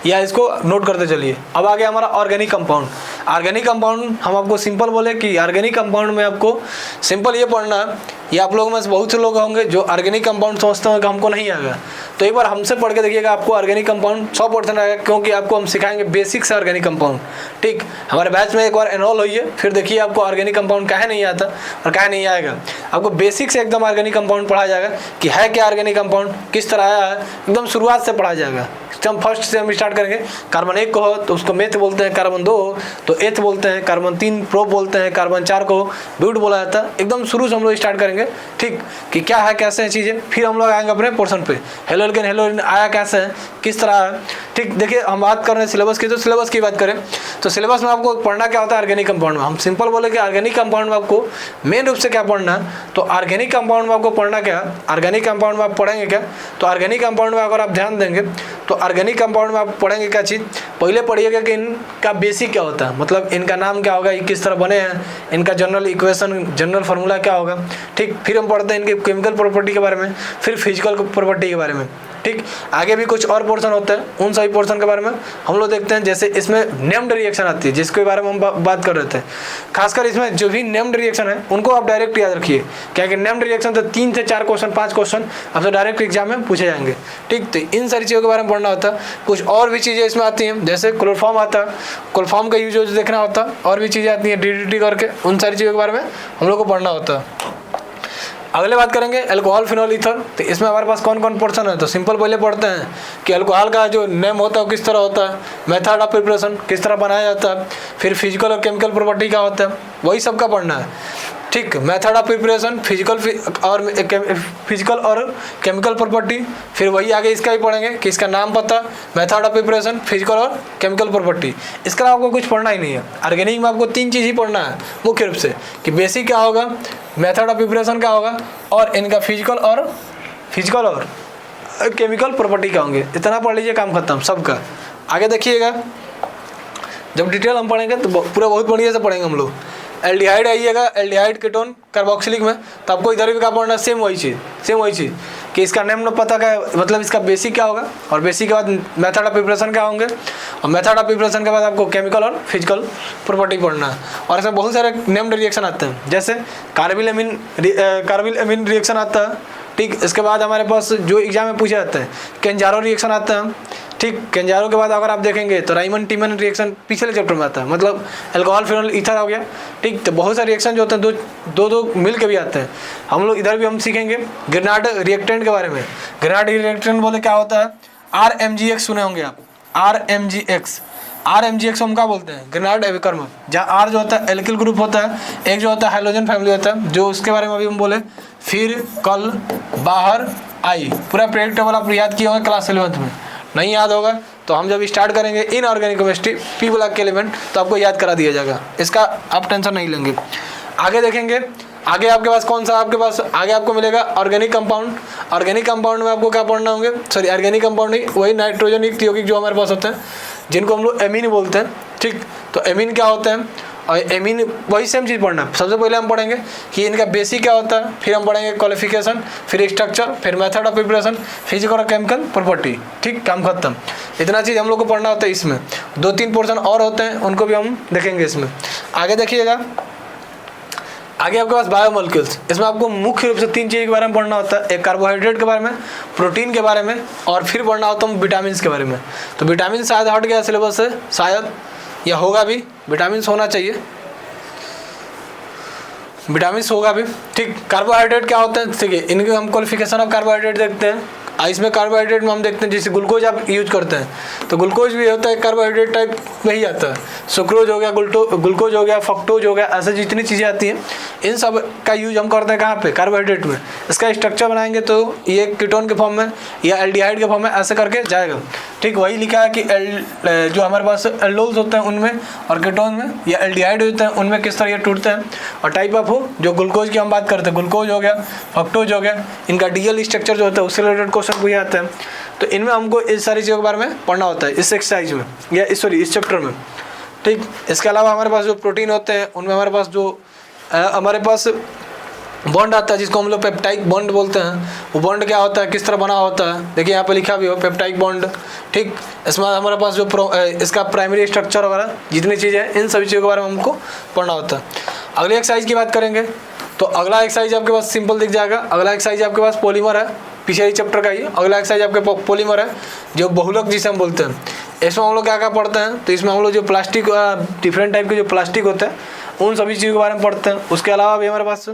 या इसको नोट करते चलिए। अब आ गया हमारा ऑर्गेनिक कंपाउंड। ऑर्गेनिक कंपाउंड हम आपको सिंपल बोले कि ऑर्गेनिक कंपाउंड में आपको सिंपल ये पढ़ना है, या आप लोगों में से बहुत से लोग होंगे जो ऑर्गेनिक कंपाउंड सोचते हैं कि हमको नहीं आएगा, तो एक बार हमसे पढ़ के देखिएगा, आपको ऑर्गेनिक कंपाउंड 100% आएगा, क्योंकि आपको हम सिखाएंगे बेसिक से ऑर्गेनिक कंपाउंड, ठीक। हमारे बैच में एक बार एनरोल होइए, फिर देखिए आपको ऑर्गेनिक कंपाउंड काहे नहीं आता और काहे नहीं आएगा। आपको बेसिक से एकदम ऑर्गेनिक कंपाउंड पढ़ाया जाएगा कि है क्या ऑर्गेनिक कंपाउंड, किस तरह आया है, एकदम शुरुआत से पढ़ाया जाएगा। हम फर्स्ट से हम स्टार्ट करेंगे, कार्बन 1 को हो तो उसको मेथ बोलते हैं, कार्बन 2 हो तो एथ बोलते हैं, कार्बन 3 प्रोप बोलते हैं, कार्बन 4 को ब्यूट बोला जाता है। एकदम शुरू से हम लोग स्टार्ट करेंगे, ठीक, कि क्या है कैसे है चीज़ें, फिर हम लोग आएंगे अपने पोर्शन पे, हेलो एल्केन आया कैसे है, किस तरह है, ठीक। देखिए हम बात कर रहे हैं सिलेबस की, तो सिलेबस की बात करें तो सिलेबस में आपको पढ़ना क्या होता है ऑर्गेनिक कंपाउंड में। हम सिंपल बोले कि ऑर्गेनिक कंपाउंड में आपको मेन रूप से क्या पढ़ना है, तो ऑर्गेनिक कंपाउंड में आपको पढ़ना क्या, ऑर्गेनिक कंपाउंड में आप पढ़ेंगे क्या, तो ऑर्गेनिक कंपाउंड में अगर आप ध्यान देंगे तो ऑर्गेनिक कंपाउंड में आप पढ़ेंगे क्या चीज़, पहले पढ़िएगा कि इनका बेसिक क्या होता है, मतलब इनका नाम क्या होगा, ये किस तरह बने हैं, इनका जनरल इक्वेशन जनरल फार्मूला क्या होगा, ठीक। फिर हम पढ़ते हैं इनके केमिकल प्रॉपर्टी के बारे में, फिर फिजिकल प्रॉपर्टी के बारे में, ठीक। आगे भी कुछ और पोर्शन होता है, उन सभी पोर्शन के बारे में हम लोग देखते हैं। जैसे इसमें नेम्ड रिएक्शन आती है जिसके बारे में हम बात कर रहे थे, खासकर इसमें जो भी नेम्ड रिएक्शन है उनको आप डायरेक्ट याद रखिए, क्या कि नेम्ड रिएक्शन तो 3 से 4 क्वेश्चन 5 क्वेश्चन आपसे डायरेक्ट एग्जाम में पूछे जाएंगे, ठीक। तो इन सारी चीज़ों के बारे में पढ़ना होता है। कुछ और भी चीज़ें इसमें आती हैं, जैसे क्लोरोफॉर्म आता है, क्लोरोफॉर्म का यूज देखना होता है, और भी चीज़ें आती हैं DDT करके, उन सारी चीज़ों के बारे में हम लोग को पढ़ना होता है। अगले बात करेंगे अल्कोहल फिनॉल ईथर, तो इसमें हमारे पास कौन कौन पोर्शन है, तो सिंपल पहले पढ़ते हैं कि अल्कोहल का जो नेम होता है वो किस तरह होता है, मेथड ऑफ प्रिपरेशन किस तरह बनाया जाता है, फिर फिजिकल और केमिकल प्रॉपर्टी क्या होता है, वही सबका पढ़ना है। ठीक। मेथड ऑफ प्रिपरेशन, फिजिकल और केमिकल प्रॉपर्टी, फिर वही आगे इसका भी पढ़ेंगे कि इसका नाम पता, मेथड ऑफ प्रिपरेशन, फिजिकल और केमिकल प्रॉपर्टी। इसके अलावा आपको कुछ पढ़ना ही नहीं है। ऑर्गेनिक में आपको 3 चीज़ ही पढ़ना है मुख्य रूप से, कि बेसिक क्या होगा, मेथड ऑफ प्रिपरेशन क्या होगा, और इनका फिजिकल और केमिकल प्रॉपर्टी क्या होंगे। इतना पढ़ लीजिए, काम खत्म सबका। आगे देखिएगा, जब डिटेल हम पढ़ेंगे तो पूरा बहुत बढ़िया से पढ़ेंगे हम लोग। एल्डिहाइड आइएगा, एल्डिहाइड कीटोन कार्बोक्सिलिक में, तो आपको इधर भी क्या पढ़ना है, सेम वही चीज़ कि इसका नेम पता क्या है, मतलब इसका बेसिक क्या होगा, और बेसिक के बाद मेथड ऑफ प्रिपरेशन क्या होंगे, और मेथड ऑफ प्रिपरेशन के बाद आपको केमिकल और फिजिकल प्रॉपर्टी पढ़ना है। और इसमें बहुत सारे नेम्ड रिएक्शन आते हैं, जैसे कार्बिल एमीन रिएक्शन आता है। ठीक, इसके बाद हमारे पास जो एग्जाम में पूछे जाते हैं, केंजारो रिएक्शन आता है। ठीक, केंजारो के बाद अगर आप देखेंगे तो राइमन टीमन रिएक्शन पिछले चैप्टर में आता है, मतलब अल्कोहल फिनोल ईथर हो गया। ठीक, तो बहुत सारे रिएक्शन जो होते हैं दो मिल के भी आते हैं। हम लोग इधर भी हम सीखेंगे ग्रेनाड रिएक्टेंट के बारे में। ग्रेनाड रिएक्टेंट बोले क्या होता है, RMGX सुने होंगे आप, RMGX हम क्या बोलते हैं, ग्रेनाड अभिकर्म, जहाँ R जो होता है एल्किल ग्रुप होता है, एक जो होता है हाइड्रोजन फैमिली होता है, जो उसके बारे में अभी हम बोले। फिर कल बाहर आई, पूरा पीरियड टेबल आप याद किए होंगे क्लास 11th में। नहीं याद होगा तो हम जब स्टार्ट करेंगे इनऑर्गेनिक केमिस्ट्री पी ब्लॉक के एलिमेंट, तो आपको याद करा दिया जाएगा, इसका आप टेंशन नहीं लेंगे। आगे देखेंगे, आगे आपके पास कौन सा, आपके पास आगे आपको मिलेगा ऑर्गेनिक कंपाउंड। ऑर्गेनिक कंपाउंड में आपको क्या पढ़ना होंगे, सॉरी ऑर्गेनिक कंपाउंड नहीं, वही नाइट्रोजन युक्त यौगिक जो हमारे पास होते हैं, जिनको हम लोग एमीन बोलते हैं। ठीक, तो एमीन क्या होते हैं, और एमीन वही सेम चीज़ पढ़ना है। सबसे पहले हम पढ़ेंगे कि इनका बेसिक क्या होता है, फिर हम पढ़ेंगे क्वालिफिकेशन, फिर स्ट्रक्चर, फिर मेथड ऑफ प्रिपरेशन, फिजिकल और केमिकल प्रॉपर्टी। ठीक, काम खत्म। इतना चीज़ हम लोग को पढ़ना होता है। इसमें 2-3 पोर्शन और होते हैं, उनको भी हम देखेंगे इसमें। आगे देखिएगा, आगे आपके पास बायोमोलिक्यूल्स, इसमें आपको मुख्य रूप से 3 चीज़ के बारे में पढ़ना होता है। एक कार्बोहाइड्रेट के बारे में, प्रोटीन के बारे में, और फिर पढ़ना होता है विटामिन के बारे में। तो विटामिन शायद हट गया सिलेबस से, शायद, या होगा भी, विटामिन होना चाहिए, विटामिन होगा भी। ठीक, कार्बोहाइड्रेट क्या होते हैं, ठीक है, इनके हम क्वालिफिकेशन ऑफ कार्बोहाइड्रेट देखते हैं। इसमें कार्बोहाइड्रेट में हम देखते हैं, जैसे ग्लूकोज आप यूज करते हैं, तो ग्लूकोज भी होता है कार्बोहाइड्रेट टाइप में ही आता है। सुक्रोज हो गया, ग्लूकोज हो गया, फ्रक्टोज हो गया, ऐसे जितनी चीज़ें आती हैं, इन सब का यूज हम करते हैं कहाँ पे, कार्बोहाइड्रेट में। इसका स्ट्रक्चर बनाएंगे तो ये कीटोन के फॉर्म में या एल्डिहाइड के फॉर्म में ऐसे करके जाएगा। ठीक, वही लिखा है कि जो हमारे पास एल्डोल्स होते हैं उनमें, और कीटोन में या एल्डिहाइड होते हैं उनमें किस तरह ये टूटते हैं। और टाइप ऑफ हो, जो ग्लूकोज की हम बात करते हैं, ग्लूकोज हो गया, फ्रक्टोज हो गया, इनका डीएल स्ट्रक्चर जो होता है उससे रिलेटेड क्वेश्चन पूछे जाते हैं। तो इनमें हमको इस सारी चीज़ों के बारे में पढ़ना होता है इस एक्सरसाइज में, या इस चैप्टर में। ठीक, इसके अलावा हमारे पास जो प्रोटीन होते हैं उनमें हमारे पास बॉन्ड आता है, जिसको हम लोग पेप्टाइक बॉन्ड बोलते हैं। वो बॉन्ड क्या होता है, किस तरह बना होता है, देखिए यहाँ पे लिखा भी हो पेप्टाइक बॉन्ड। ठीक, इसमें हमारे पास जो इसका प्राइमरी स्ट्रक्चर वगैरह जितनी चीज़ें हैं, इन सभी चीज़ों के बारे में हमको पढ़ना होता है। अगली एक्सरसाइज की बात करेंगे तो अगला एक्सरसाइज आपके पास सिंपल दिख जाएगा। अगला एक्सरसाइज आपके पास पॉलीमर है, पिछले चैप्टर का ही अगला एक्सरसाइज आपके पॉलीमर है, जो बहुलक जिसे हम बोलते हैं। इसमें हम लोग क्या क्या पढ़ते हैं, तो इसमें हम लोग जो प्लास्टिक, डिफरेंट टाइप के जो प्लास्टिक होते हैं, उन सभी चीज़ों के बारे में पढ़ते हैं। उसके अलावा भी हमारे पास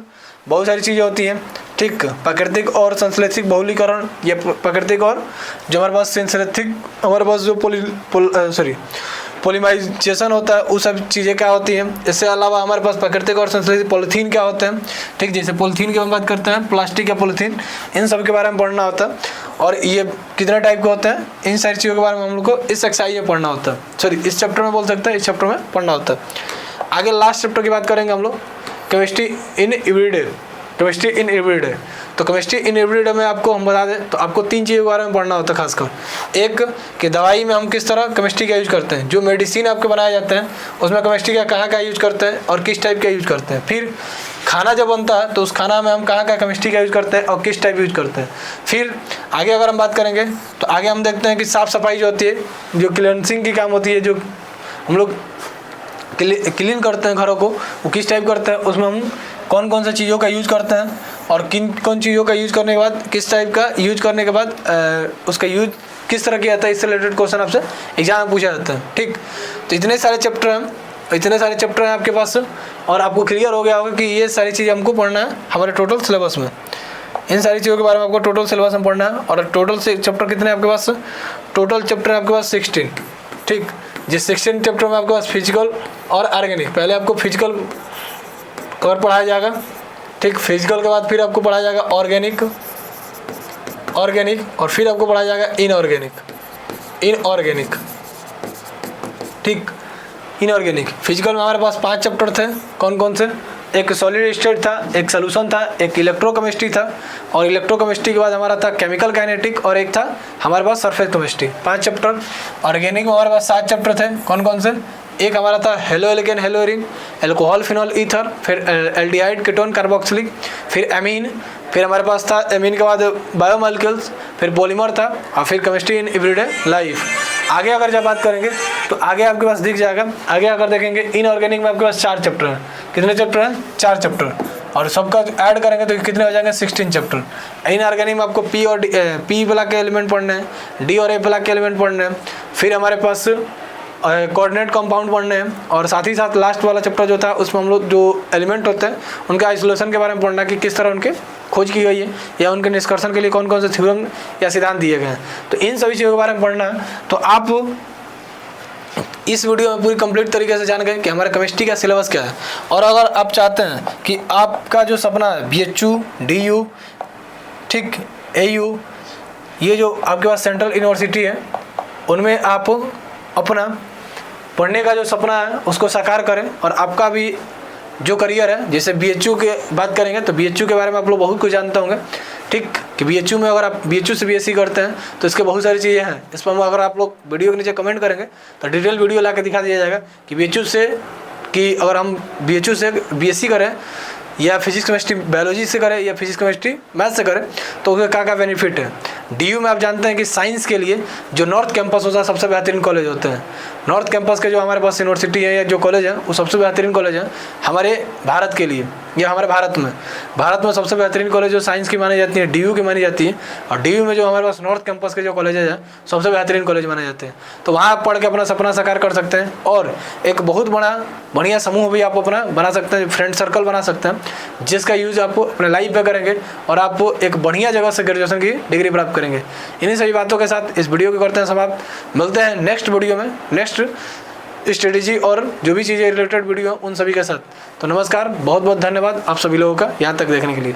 बहुत सारी चीज़ें होती हैं। ठीक, प्राकृतिक और संश्लेषित बहुलीकरण, या प्राकृतिक और जो हमारे पास संश्लेषित, हमारे पास जो पॉलीमराइजेशन होता है, वो सब चीज़ें क्या होती हैं। इससे अलावा हमारे पास प्राकृतिक और संश्लेषित पॉलीथीन क्या होते हैं। ठीक, जैसे पॉलीथीन की हम बात करते हैं, प्लास्टिक या पॉलीथीन, इन सब के बारे में पढ़ना होता है। और ये कितने टाइप के होते हैं, इन सारी चीज़ों के बारे में हम लोग को इस एक्सरसाइज में पढ़ना होता है, सॉरी इस चैप्टर में बोल सकते हैं, इस चैप्टर में पढ़ना होता है। आगे लास्ट चैप्टर की बात करेंगे हम लोग, केमिस्ट्री इन एवरीडे। तो केमिस्ट्री इन एवरीडे में आपको हम बता दें तो आपको 3 चीज़ों के बारे में पढ़ना होता है खासकर। एक कि दवाई में हम किस तरह केमिस्ट्री का यूज करते हैं, जो मेडिसिन आपके बनाए जाते हैं उसमें केमिस्ट्री का कहाँ का यूज करते हैं और किस टाइप का यूज करते हैं। फिर खाना जब बनता है तो उस खाना में हम कहाँ का केमिस्ट्री का यूज करते हैं और किस टाइप यूज करते हैं। फिर आगे अगर हम बात करेंगे तो आगे हम देखते हैं कि साफ़ सफाई जो होती है, जो क्लींसिंग की काम होती है, जो हम लोग क्लीन करते हैं घरों को, वो किस टाइप करते हैं, उसमें हम कौन कौन सा चीज़ों का यूज करते हैं और किन कौन चीज़ों का यूज करने के बाद किस टाइप का यूज करने के बाद उसका यूज किस तरह किया जाता है, इससे रिलेटेड क्वेश्चन आपसे एग्जाम में पूछा जाता है। ठीक, तो इतने सारे चैप्टर हैं आपके पास, और आपको क्लियर हो गया होगा कि ये सारी चीज़ें हमको पढ़ना है हमारे टोटल सिलेबस में। इन सारी चीज़ों के बारे में आपको टोटल सिलेबस में पढ़ना है। और टोटल से चैप्टर कितने आपके पास, टोटल चैप्टर आपके पास 16। ठीक, जिस 16 चैप्टर में आपके पास फिजिकल और ऑर्गेनिक, पहले आपको फिजिकल और पढ़ाया जाएगा, ठीक। फिजिकल के बाद फिर आपको पढ़ाया जाएगा ऑर्गेनिक और फिर आपको पढ़ाया जाएगा इनऑर्गेनिक, ठीक। इनऑर्गेनिक फिजिकल में हमारे पास 5 चैप्टर थे। कौन कौन से? एक सॉलिड स्टेट था, एक सॉल्यूशन था, एक इलेक्ट्रोकेमिस्ट्री था, और इलेक्ट्रोकेमिस्ट्री के बाद हमारा था केमिकल काइनेटिक, और एक था हमारे पास सरफेस केमिस्ट्री। 5 चैप्टर। ऑर्गेनिक में हमारे पास 7 चैप्टर थे। कौन कौन से? एक हमारा था halo alkane hello Erin, alcohol phenol ether, फिर एल्डिहाइड कीटोन कार्बोक्सिलिक, फिर एमीन, फिर हमारे पास था एमीन के बाद बायोमॉलिक्यूल्स, फिर पॉलीमर था, और फिर केमिस्ट्री इन एवरीडे लाइफ। आगे अगर जब बात करेंगे तो आगे आपके पास दिख जाएगा। आगे अगर देखेंगे इनऑर्गेनिक में आपके पास 4 चैप्टर हैं। कितने चैप्टर हैं? 4 चैप्टर। और सबका ऐड करेंगे तो कितने हो जाएंगे? 16 चैप्टर। इनऑर्गेनिक में आपको पी और पी ब्लॉक के एलिमेंट पढ़ने हैं, डी और ए ब्लॉक के एलिमेंट पढ़ने हैं, फिर हमारे पास कोऑर्डिनेट कंपाउंड पढ़ने हैं, और साथ ही साथ लास्ट वाला चैप्टर जो था उसमें हम लोग जो एलिमेंट होते हैं उनके आइसोलेशन के बारे में पढ़ना है कि किस तरह उनके खोज की गई है, या उनके निष्कर्षण के लिए कौन कौन से थ्योरम या सिद्धांत दिए गए हैं। तो इन सभी चीज़ों के बारे में पढ़ना है। तो आप इस वीडियो में पूरी कंप्लीट तरीके से जान गए कि हमारा केमिस्ट्री का सिलेबस क्या है। और अगर आप चाहते हैं कि आपका जो सपना है BHU, DU, ठीक, AU, ये जो आपके पास सेंट्रल यूनिवर्सिटी है उनमें आप अपना पढ़ने का जो सपना है उसको साकार करें, और आपका भी जो करियर है, जैसे BHU के बात करेंगे तो BHU के बारे में आप लोग बहुत कुछ जानते होंगे, ठीक, कि BHU में अगर आप BHU से BSc करते हैं तो इसके बहुत सारी चीज़ें हैं। इस पर अगर आप लोग वीडियो के नीचे कमेंट करेंगे तो डिटेल वीडियो ला के दिखा दिया जाएगा कि BHU से, कि अगर हम BHU से BSc करें या फिजिक्स केमिस्ट्री बायोलॉजी से करें या फिजिक्स केमिस्ट्री मैथ से करें तो उसका क्या क्या बेनिफिट है। DU में आप जानते हैं कि साइंस के लिए जो नॉर्थ कैंपस होता है सबसे बेहतरीन कॉलेज होते हैं। नॉर्थ कैंपस के जो हमारे पास यूनिवर्सिटी है या जो कॉलेज है वो सबसे बेहतरीन कॉलेज है हमारे भारत के लिए, या हमारे भारत में सबसे बेहतरीन कॉलेज जो साइंस की मानी जाती है DU की मानी जाती है। और DU में जो हमारे पास नॉर्थ कैंपस के जो कॉलेजेज हैं सबसे बेहतरीन कॉलेज माने जाते हैं। तो वहाँ आप पढ़ के अपना सपना साकार कर सकते हैं, और एक बहुत बढ़िया समूह भी आप अपना बना सकते हैं, फ्रेंड सर्कल बना सकते हैं, जिसका यूज़ आप अपने लाइफ में करेंगे और आप एक बढ़िया जगह से ग्रेजुएशन की डिग्री प्राप्त करेंगे। इन्हीं सभी बातों के साथ इस वीडियो को करते हैं समाप्त। मिलते हैं नेक्स्ट वीडियो में, नेक्स्ट स्ट्रेटेजी और जो भी चीज़ें रिलेटेड वीडियो उन सभी के साथ। तो नमस्कार, बहुत बहुत धन्यवाद आप सभी लोगों का यहाँ तक देखने के लिए।